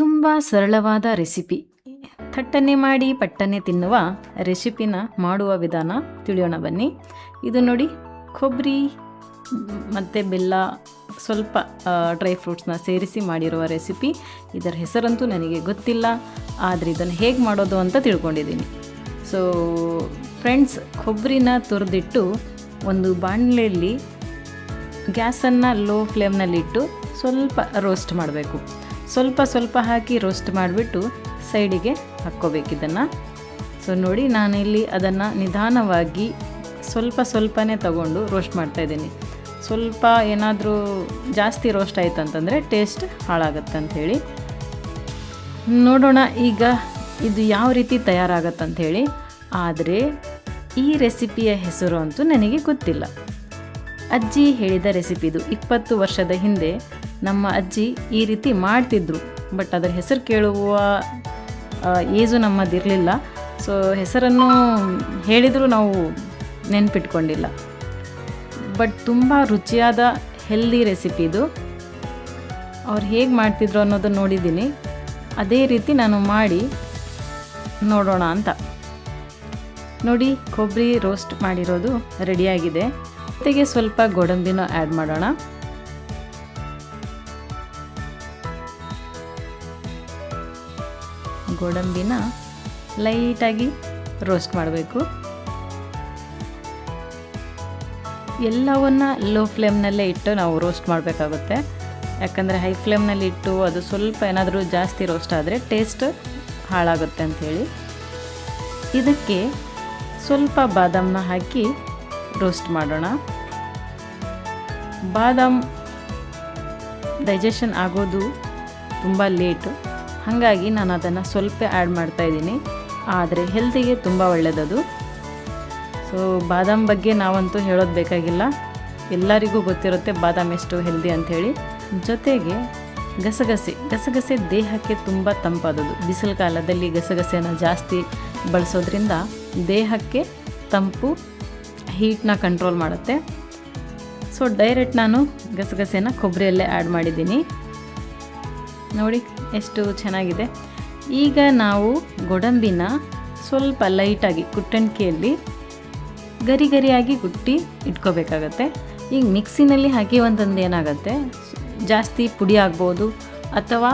ತುಂಬ ಸರಳವಾದ ರೆಸಿಪಿ. ಥಟ್ಟನೆ ಮಾಡಿ ಪಟ್ಟನೆ ತಿನ್ನುವ ರೆಸಿಪಿನ ಮಾಡುವ ವಿಧಾನ ತಿಳಿಯೋಣ ಬನ್ನಿ. ಇದು ನೋಡಿ, ಕೊಬ್ಬರಿ ಮತ್ತು ಬೆಲ್ಲ, ಸ್ವಲ್ಪ ಡ್ರೈ ಫ್ರೂಟ್ಸ್ನ ಸೇರಿಸಿ ಮಾಡಿರುವ ರೆಸಿಪಿ. ಇದರ ಹೆಸರಂತೂ ನನಗೆ ಗೊತ್ತಿಲ್ಲ, ಆದರೆ ಇದನ್ನು ಹೇಗೆ ಮಾಡೋದು ಅಂತ ತಿಳ್ಕೊಂಡಿದ್ದೀನಿ. ಸೊ ಫ್ರೆಂಡ್ಸ್, ಕೊಬ್ಬರಿನ ತುರಿದಿಟ್ಟು ಒಂದು ಬಾಣಲೆಯಲ್ಲಿ ಗ್ಯಾಸನ್ನು ಲೋ ಫ್ಲೇಮ್ನಲ್ಲಿಟ್ಟು ಸ್ವಲ್ಪ ರೋಸ್ಟ್ ಮಾಡಬೇಕು. ಸ್ವಲ್ಪ ಹಾಕಿ ರೋಸ್ಟ್ ಮಾಡಿಬಿಟ್ಟು ಸೈಡಿಗೆ ಹಾಕ್ಕೋಬೇಕಿದನ್ನು. ಸೊ ನೋಡಿ, ನಾನಿಲ್ಲಿ ಅದನ್ನು ನಿಧಾನವಾಗಿ ಸ್ವಲ್ಪನೇ ತಗೊಂಡು ರೋಸ್ಟ್ ಮಾಡ್ತಾಯಿದ್ದೀನಿ. ಸ್ವಲ್ಪ ಏನಾದರೂ ಜಾಸ್ತಿ ರೋಸ್ಟ್ ಆಯಿತು ಅಂತಂದರೆ ಟೇಸ್ಟ್ ಹಾಳಾಗತ್ತೆ ಅಂಥೇಳಿ. ನೋಡೋಣ ಈಗ ಇದು ಯಾವ ರೀತಿ ತಯಾರಾಗತ್ತಂಥೇಳಿ. ಆದರೆ ಈ ರೆಸಿಪಿಯ ಹೆಸರು ಅಂತೂ ನನಗೆ ಗೊತ್ತಿಲ್ಲ. ಅಜ್ಜಿ ಹೇಳಿದ ರೆಸಿಪಿ ಇದು. 20 ವರ್ಷದ ಹಿಂದೆ ನಮ್ಮ ಅಜ್ಜಿ ಈ ರೀತಿ ಮಾಡ್ತಿದ್ರು. ಬಟ್ ಅದರ ಹೆಸರು ಕೇಳುವ ಏಜು ನಮ್ಮದಿರಲಿಲ್ಲ. ಸೊ ಹೆಸರನ್ನು ಹೇಳಿದರೂ ನಾವು ನೆನಪಿಟ್ಕೊಂಡಿಲ್ಲ. ಬಟ್ ತುಂಬ ರುಚಿಯಾದ ಹೆಲ್ದಿ ರೆಸಿಪಿ ಇದು. ಅವ್ರು ಹೇಗೆ ಮಾಡ್ತಿದ್ರು ಅನ್ನೋದನ್ನು ನೋಡಿದ್ದೀನಿ. ಅದೇ ರೀತಿ ನಾನು ಮಾಡಿ ನೋಡೋಣ ಅಂತ. ನೋಡಿ, ಕೊಬ್ಬರಿ ರೋಸ್ಟ್ ಮಾಡಿರೋದು ರೆಡಿಯಾಗಿದೆ. ಜೊತೆಗೆ ಸ್ವಲ್ಪ ಗೋಡಂಬಿನ ಆ್ಯಡ್ ಮಾಡೋಣ. ಗೋಡಂಬಿನ ಲೈಟಾಗಿ ರೋಸ್ಟ್ ಮಾಡಬೇಕು. ಎಲ್ಲವನ್ನ ಲೋ ಫ್ಲೇಮ್ನಲ್ಲೇ ಇಟ್ಟು ನಾವು ರೋಸ್ಟ್ ಮಾಡಬೇಕಾಗುತ್ತೆ. ಯಾಕಂದರೆ ಹೈ ಫ್ಲೇಮ್ನಲ್ಲಿ ಇಟ್ಟು ಅದು ಸ್ವಲ್ಪ ಏನಾದರೂ ಜಾಸ್ತಿ ರೋಸ್ಟ್ ಆದರೆ ಟೇಸ್ಟ್ ಹಾಳಾಗುತ್ತೆ ಅಂಥೇಳಿ. ಇದಕ್ಕೆ ಸ್ವಲ್ಪ ಬಾದಾಮನ್ನ ಹಾಕಿ ರೋಸ್ಟ್ ಮಾಡೋಣ. ಬಾದಾಮ್ ಡೈಜೆಷನ್ ಆಗೋದು ತುಂಬ ಲೇಟು, ಹಾಗಾಗಿ ನಾನು ಅದನ್ನು ಸ್ವಲ್ಪ ಆ್ಯಡ್ ಮಾಡ್ತಾಯಿದ್ದೀನಿ. ಆದರೆ ಹೆಲ್ತಿಗೆ ತುಂಬ ಒಳ್ಳೆಯದದು. ಸೊ ಬಾದಾಮ್ ಬಗ್ಗೆ ನಾವಂತೂ ಹೇಳೋದು ಬೇಕಾಗಿಲ್ಲ, ಎಲ್ಲರಿಗೂ ಗೊತ್ತಿರುತ್ತೆ ಬಾದಾಮ್ ಎಷ್ಟು ಹೆಲ್ದಿ ಅಂಥೇಳಿ. ಜೊತೆಗೆ ಗಸಗಸೆ ದೇಹಕ್ಕೆ ತುಂಬ ತಂಪಾದದು. ಬಿಸಿಲು ಕಾಲದಲ್ಲಿ ಗಸಗಸೆನ ಜಾಸ್ತಿ ಬಳಸೋದ್ರಿಂದ ದೇಹಕ್ಕೆ ತಂಪು, ಹೀಟ್ನ ಕಂಟ್ರೋಲ್ ಮಾಡುತ್ತೆ. ಸೊ ಡೈರೆಕ್ಟ್ ನಾನು ಗಸಗಸೆನ ಕೊಬ್ಬರಿಯಲ್ಲೇ ಆ್ಯಡ್ ಮಾಡಿದ್ದೀನಿ. ನೋಡಿ ಎಷ್ಟು ಚೆನ್ನಾಗಿದೆ. ಈಗ ನಾವು ಗೋಡಂಬಿನ ಸ್ವಲ್ಪ ಲೈಟಾಗಿ ಕುಟ್ಟಣಿಕೆಯಲ್ಲಿ ಗರಿಯಾಗಿ ಕುಟ್ಟಿ ಇಟ್ಕೋಬೇಕಾಗತ್ತೆ. ಈಗ ಮಿಕ್ಸಿನಲ್ಲಿ ಹಾಕಿವಂತಂದು ಏನಾಗುತ್ತೆ, ಜಾಸ್ತಿ ಪುಡಿ ಆಗ್ಬೋದು ಅಥವಾ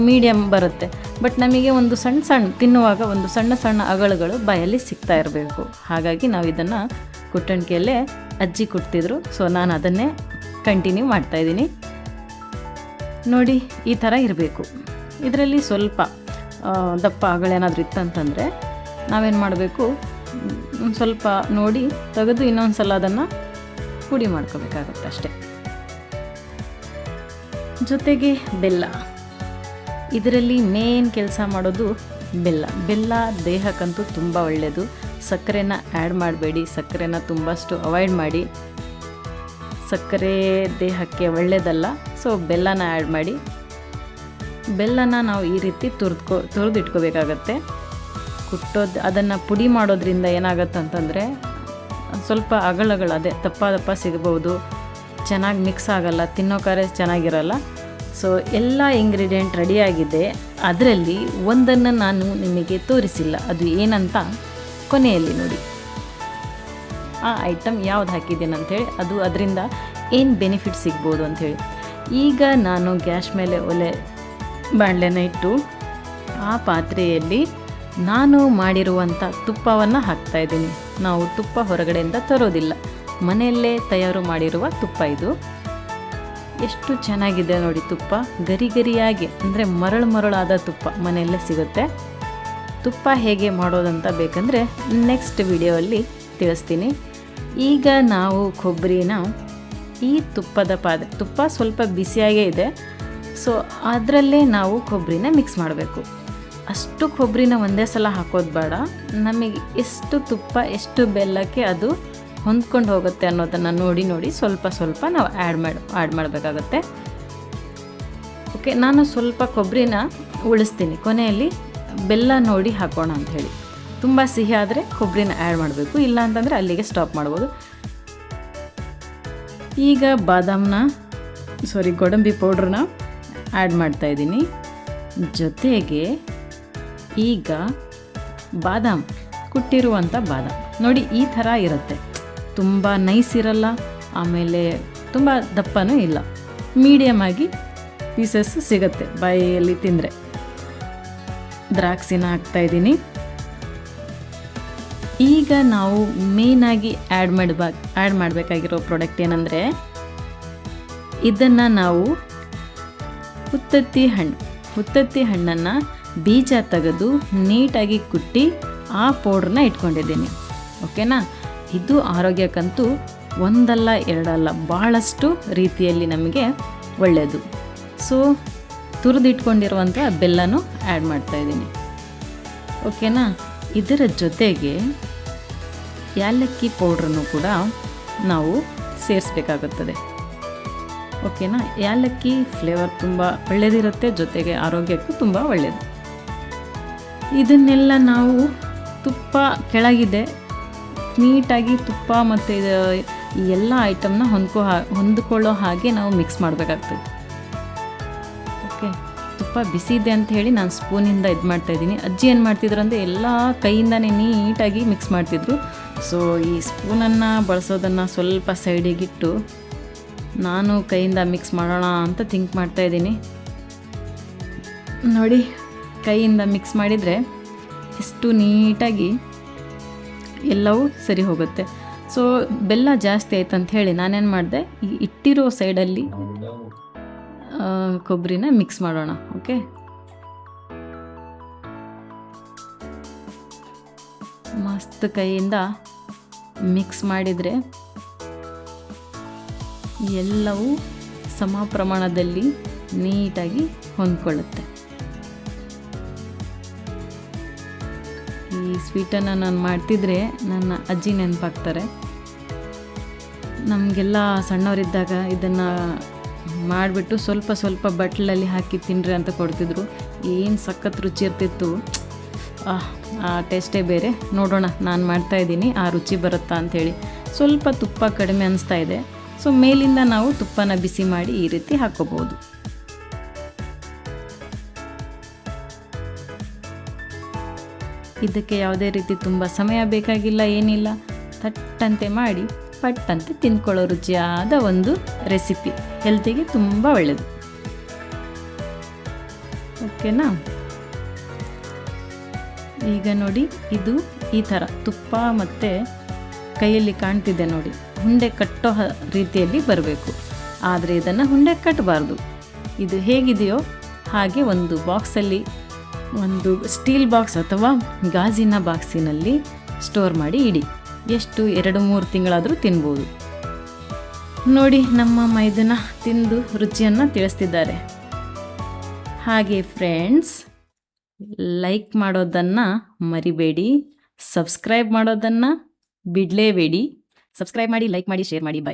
ಮೀಡಿಯಮ್ ಬರುತ್ತೆ. ಬಟ್ ನಮಗೆ ಒಂದು ಸಣ್ಣ ತಿನ್ನುವಾಗ ಒಂದು ಸಣ್ಣ ಅಗಳುಗಳು ಬಾಯಲ್ಲಿ ಸಿಗ್ತಾ ಇರಬೇಕು. ಹಾಗಾಗಿ ನಾವು ಇದನ್ನು ಕುಟ್ಟಣಿಕೆಯಲ್ಲೇ ಅಜ್ಜಿ ಕುಟ್ತಿದ್ರು. ಸೊ ನಾನು ಅದನ್ನೇ ಕಂಟಿನ್ಯೂ ಮಾಡ್ತಾಯಿದ್ದೀನಿ. ನೋಡಿ, ಈ ಥರ ಇರಬೇಕು. ಇದರಲ್ಲಿ ಸ್ವಲ್ಪ ದಪ್ಪ ಅಗಳೇನಾದರೂ ಇತ್ತಂತಂದರೆ ನಾವೇನು ಮಾಡಬೇಕು, ಸ್ವಲ್ಪ ನೋಡಿ ತೆಗೆದು ಇನ್ನೊಂದು ಸಲ ಅದನ್ನು ಪುಡಿ ಮಾಡ್ಕೋಬೇಕಾಗತ್ತೆ ಅಷ್ಟೆ. ಜೊತೆಗೆ ಬೆಲ್ಲ. ಇದರಲ್ಲಿ ಮೇನ್ ಕೆಲಸ ಮಾಡೋದು ಬೆಲ್ಲ ದೇಹಕ್ಕಂತೂ ತುಂಬ ಒಳ್ಳೆಯದು. ಸಕ್ಕರೆನ ಆ್ಯಡ್ ಮಾಡಬೇಡಿ, ಸಕ್ಕರೆನ ತುಂಬಷ್ಟು ಅವಾಯ್ಡ್ ಮಾಡಿ. ಸಕ್ಕರೆ ದೇಹಕ್ಕೆ ಒಳ್ಳೆಯದಲ್ಲ. ಸೊ ಬೆಲ್ಲನ ಆ್ಯಡ್ ಮಾಡಿ. ಬೆಲ್ಲನ ನಾವು ಈ ರೀತಿ ತುರಿದಿಟ್ಕೋಬೇಕಾಗತ್ತೆ. ಅದನ್ನು ಪುಡಿ ಮಾಡೋದ್ರಿಂದ ಏನಾಗುತ್ತೆ ಅಂತಂದರೆ ಸ್ವಲ್ಪ ಅಗಳಗಳು ಅದೇ ದಪ್ಪ ಸಿಗಬಹುದು, ಚೆನ್ನಾಗಿ ಮಿಕ್ಸ್ ಆಗಲ್ಲ, ತಿನ್ನೋಕಾರೆ ಚೆನ್ನಾಗಿರಲ್ಲ. ಸೊ ಎಲ್ಲ ಇಂಗ್ರೀಡಿಯೆಂಟ್ ರೆಡಿಯಾಗಿದೆ. ಅದರಲ್ಲಿ ಒಂದನ್ನು ನಾನು ನಿಮಗೆ ತೋರಿಸಿಲ್ಲ, ಅದು ಏನಂತ ಕೊನೆಯಲ್ಲಿ ನೋಡಿ. ಆ ಐಟಮ್ ಯಾವ್ದು ಹಾಕಿದ್ದೇನೆ ಅಂಥೇಳಿ, ಅದು ಅದರಿಂದ ಏನು ಬೆನಿಫಿಟ್ ಸಿಗ್ಬೋದು ಅಂಥೇಳಿ. ಈಗ ನಾನು ಗ್ಯಾಸ್ ಮೇಲೆ ಬಾಣಲೆನ ಇಟ್ಟು ಆ ಪಾತ್ರೆಯಲ್ಲಿ ನಾನು ಮಾಡಿರುವಂಥ ತುಪ್ಪವನ್ನು ಹಾಕ್ತಾಯಿದ್ದೀನಿ. ನಾವು ತುಪ್ಪ ಹೊರಗಡೆಯಿಂದ ತರೋದಿಲ್ಲ, ಮನೆಯಲ್ಲೇ ತಯಾರು ಮಾಡಿರುವ ತುಪ್ಪ ಇದು. ಎಷ್ಟು ಚೆನ್ನಾಗಿದೆ ನೋಡಿ ತುಪ್ಪ. ಗರಿಯಾಗಿ ಅಂದರೆ ಮರಳಾದ ತುಪ್ಪ ಮನೆಯಲ್ಲೇ ಸಿಗುತ್ತೆ. ತುಪ್ಪ ಹೇಗೆ ಮಾಡೋದಂತ ಬೇಕಂದರೆ ನೆಕ್ಸ್ಟ್ ವಿಡಿಯೋಲ್ಲಿ ತಿಳಿಸ್ತೀನಿ. ಈಗ ನಾವು ಕೊಬ್ಬರಿನ ಈ ತುಪ್ಪ ಸ್ವಲ್ಪ ಬಿಸಿಯಾಗೇ ಇದೆ. ಸೊ ಅದರಲ್ಲೇ ನಾವು ಕೊಬ್ಬರಿನ ಮಿಕ್ಸ್ ಮಾಡಬೇಕು. ಅಷ್ಟು ಕೊಬ್ಬರಿನ ಒಂದೇ ಸಲ ಹಾಕೋದು ಬೇಡ. ನಮಗೆ ಎಷ್ಟು ತುಪ್ಪ ಎಷ್ಟು ಬೆಲ್ಲಕ್ಕೆ ಅದು ಹೊಂದ್ಕೊಂಡು ಹೋಗುತ್ತೆ ಅನ್ನೋದನ್ನು ನೋಡಿ ಸ್ವಲ್ಪ ನಾವು ಆ್ಯಡ್ ಮಾಡಬೇಕಾಗತ್ತೆ. ಓಕೆ, ನಾನು ಸ್ವಲ್ಪ ಕೊಬ್ಬರಿನ ಉಳಿಸ್ತೀನಿ, ಕೊನೆಯಲ್ಲಿ ಬೆಲ್ಲ ನೋಡಿ ಹಾಕೋಣ ಅಂಥೇಳಿ. ತುಂಬ ಸಿಹಿ ಆದರೆ ಕೊಬ್ಬರಿನ ಆ್ಯಡ್ ಮಾಡಬೇಕು, ಇಲ್ಲ ಅಂತಂದರೆ ಅಲ್ಲಿಗೆ ಸ್ಟಾಪ್ ಮಾಡ್ಬೋದು. ಈಗ ಗೋಡಂಬಿ ಪೌಡ್ರನ್ನ ಆ್ಯಡ್ ಮಾಡ್ತಾಯಿದ್ದೀನಿ. ಜೊತೆಗೆ ಈಗ ಬಾದಾಮ್, ಕುಟ್ಟಿರುವಂಥ ಬಾದಾಮ್ ನೋಡಿ ಈ ಥರ ಇರುತ್ತೆ. ತುಂಬ ನೈಸ್ ಇರಲ್ಲ, ಆಮೇಲೆ ತುಂಬ ದಪ್ಪನೂ ಇಲ್ಲ, ಮೀಡಿಯಮ್ ಆಗಿ ಪೀಸಸ್ ಸಿಗುತ್ತೆ ಬಾಯಲ್ಲಿ ತಿಂದರೆ. ದ್ರಾಕ್ಷಿನ ಹಾಕ್ತಾಯಿದ್ದೀನಿ. ಈಗ ನಾವು ಮೇಯ್ನಾಗಿ ಆ್ಯಡ್ ಮಾಡಬೇಕಾಗಿರೋ ಪ್ರಾಡಕ್ಟ್ ಏನಂದರೆ, ಇದನ್ನು ನಾವು ಹುತ್ತತ್ತಿ ಹಣ್ಣನ್ನು ಬೀಜ ತೆಗೆದು ನೀಟಾಗಿ ಕುಟ್ಟಿ ಆ ಪೌಡ್ರನ್ನ ಇಟ್ಕೊಂಡಿದ್ದೀನಿ. ಓಕೆನಾ? ಇದು ಆರೋಗ್ಯಕ್ಕಂತೂ ಒಂದಲ್ಲ ಎರಡಲ್ಲ ಭಾಳಷ್ಟು ರೀತಿಯಲ್ಲಿ ನಮಗೆ ಒಳ್ಳೆಯದು. ಸೊ ತುರಿದಿಟ್ಕೊಂಡಿರುವಂಥ ಬೆಲ್ಲನೂ ಆ್ಯಡ್ ಮಾಡ್ತಾಯಿದ್ದೀನಿ. ಓಕೆನಾ? ಇದರ ಜೊತೆಗೆ ಏಲಕ್ಕಿ ಪೌಡ್ರನ್ನು ಕೂಡ ನಾವು ಸೇರಿಸ್ಬೇಕಾಗುತ್ತದೆ. ಓಕೆನಾ? ಏಲಕ್ಕಿ ಫ್ಲೇವರ್ ತುಂಬ ಒಳ್ಳೆಯದಿರುತ್ತೆ, ಜೊತೆಗೆ ಆರೋಗ್ಯಕ್ಕೂ ತುಂಬ ಒಳ್ಳೆಯದು. ಇದನ್ನೆಲ್ಲ ನಾವು ತುಪ್ಪ ಕೆಳಗಿದೆ ನೀಟಾಗಿ ತುಪ್ಪ ಮತ್ತು ಈ ಎಲ್ಲ ಐಟಮ್ನ ಹೊಂದ್ಕೊಳ್ಳೋ ಹಾಗೆ ನಾವು ಮಿಕ್ಸ್ ಮಾಡಬೇಕಾಗ್ತದೆ. ಓಕೆ, ತುಪ್ಪ ಬಿಸಿ ಇದೆ ಅಂತ ಹೇಳಿ ನಾನು ಸ್ಪೂನಿಂದ ಇದು ಮಾಡ್ತಾಯಿದ್ದೀನಿ. ಅಜ್ಜಿ ಏನು ಮಾಡ್ತಿದ್ರು ಅಂದರೆ ಎಲ್ಲ ಕೈಯಿಂದನೇ ನೀಟಾಗಿ ಮಿಕ್ಸ್ ಮಾಡ್ತಿದ್ರು. ಸೊ ಈ ಸ್ಪೂನನ್ನು ಬಳಸೋದನ್ನು ಸ್ವಲ್ಪ ಸೈಡಿಗಿಟ್ಟು ನಾನು ಕೈಯಿಂದ ಮಿಕ್ಸ್ ಮಾಡೋಣ ಅಂತ ಥಿಂಕ್ ಮಾಡ್ತಾಯಿದ್ದೀನಿ. ನೋಡಿ, ಕೈಯಿಂದ ಮಿಕ್ಸ್ ಮಾಡಿದರೆ ಎಷ್ಟು ನೀಟಾಗಿ ಎಲ್ಲವೂ ಸರಿ ಹೋಗುತ್ತೆ. ಸೊ ಬೆಲ್ಲ ಜಾಸ್ತಿ ಆಯ್ತು ಅಂತ ಹೇಳಿ ನಾನೇನು ಮಾಡಿದೆ, ಈ ಇಟ್ಟಿರೋ ಸೈಡಲ್ಲಿ ಕೊಬ್ಬರಿನ ಮಿಕ್ಸ್ ಮಾಡೋಣ. ಓಕೆ, ಮಸ್ತ್ ಕೈಯಿಂದ ಮಿಕ್ಸ್ ಮಾಡಿದರೆ ಎಲ್ಲವೂ ಸಮ ಪ್ರಮಾಣದಲ್ಲಿ ನೀಟಾಗಿ ಹೊಂದ್ಕೊಳ್ಳುತ್ತೆ. ಈ ಸ್ವೀಟನ್ನು ನಾನು ಮಾಡ್ತಿದ್ರೆ ನನ್ನ ಅಜ್ಜಿ ನೆನಪಾಗ್ತಾರೆ. ನಮಗೆಲ್ಲ ಸಣ್ಣವರಿದ್ದಾಗ ಇದನ್ನು ಮಾಡಿಬಿಟ್ಟು ಸ್ವಲ್ಪ ಸ್ವಲ್ಪ ಬಟ್ಲಲ್ಲಿ ಹಾಕಿ ತಿನ್ನಿರಿ ಅಂತ ಕೊಡ್ತಿದ್ರು. ಏನು ಸಖತ್ ರುಚಿ ಇರ್ತಿತ್ತು. ಆ ಟೇಸ್ಟೇ ಬೇರೆ. ನೋಡೋಣ, ನಾನು ಮಾಡ್ತಾಯಿದ್ದೀನಿ, ಆ ರುಚಿ ಬರುತ್ತಾ ಅಂಥೇಳಿ. ಸ್ವಲ್ಪ ತುಪ್ಪ ಕಡಿಮೆ ಅನಿಸ್ತಾ ಇದೆ. ಸೊ ಮೇಲಿಂದ ನಾವು ತುಪ್ಪನ ಬಿಸಿ ಮಾಡಿ ಈ ರೀತಿ ಹಾಕ್ಕೋಬೋದು. ಇದಕ್ಕೆ ಯಾವುದೇ ರೀತಿ ತುಂಬ ಸಮಯ ಬೇಕಾಗಿಲ್ಲ, ಏನಿಲ್ಲ. ತಟ್ಟಂತೆ ಮಾಡಿ ಪಟ್ಟಂತೆ ತಿಂದ್ಕೊಳ್ಳೋ ರುಚಿಯಾದ ಒಂದು ರೆಸಿಪಿ, ಹೆಲ್ತಿಗೆ ತುಂಬ ಒಳ್ಳೆಯದು. ಓಕೆನಾ? ಈಗ ನೋಡಿ, ಇದು ಈ ಥರ ತುಪ್ಪ ಮತ್ತು ಕೈಯಲ್ಲಿ ಕಾಣ್ತಿದೆ ನೋಡಿ, ಹುಂಡೆ ಕಟ್ಟೋ ರೀತಿಯಲ್ಲಿ ಬರಬೇಕು. ಆದರೆ ಇದನ್ನು ಹುಂಡೆ ಕಟ್ಟಬಾರ್ದು. ಇದು ಹೇಗಿದೆಯೋ ಹಾಗೆ ಒಂದು ಬಾಕ್ಸಲ್ಲಿ, ಒಂದು ಸ್ಟೀಲ್ ಬಾಕ್ಸ್ ಅಥವಾ ಗಾಜಿನ ಬಾಕ್ಸಿನಲ್ಲಿ ಸ್ಟೋರ್ ಮಾಡಿ ಇಡಿ. ಎಷ್ಟು 2-3 ತಿಂಗಳಾದರೂ ತಿನ್ಬೋದು. ನೋಡಿ, ನಮ್ಮ ಮೈದನ ತಿಂದು ರುಚಿಯನ್ನು ತಿಳಿಸ್ತಿದ್ದಾರೆ. ಹಾಗೆ ಫ್ರೆಂಡ್ಸ್, ಲೈಕ್ ಮಾಡೋದನ್ನು ಮರಿಬೇಡಿ, ಸಬ್ಸ್ಕ್ರೈಬ್ ಮಾಡೋದನ್ನು ಬಿಡಲೇಬೇಡಿ. ಸಬ್ಸ್ಕ್ರೈಬ್ ಮಾಡಿ, ಲೈಕ್ ಮಾಡಿ, ಶೇರ್ ಮಾಡಿ. ಬಾಯ್.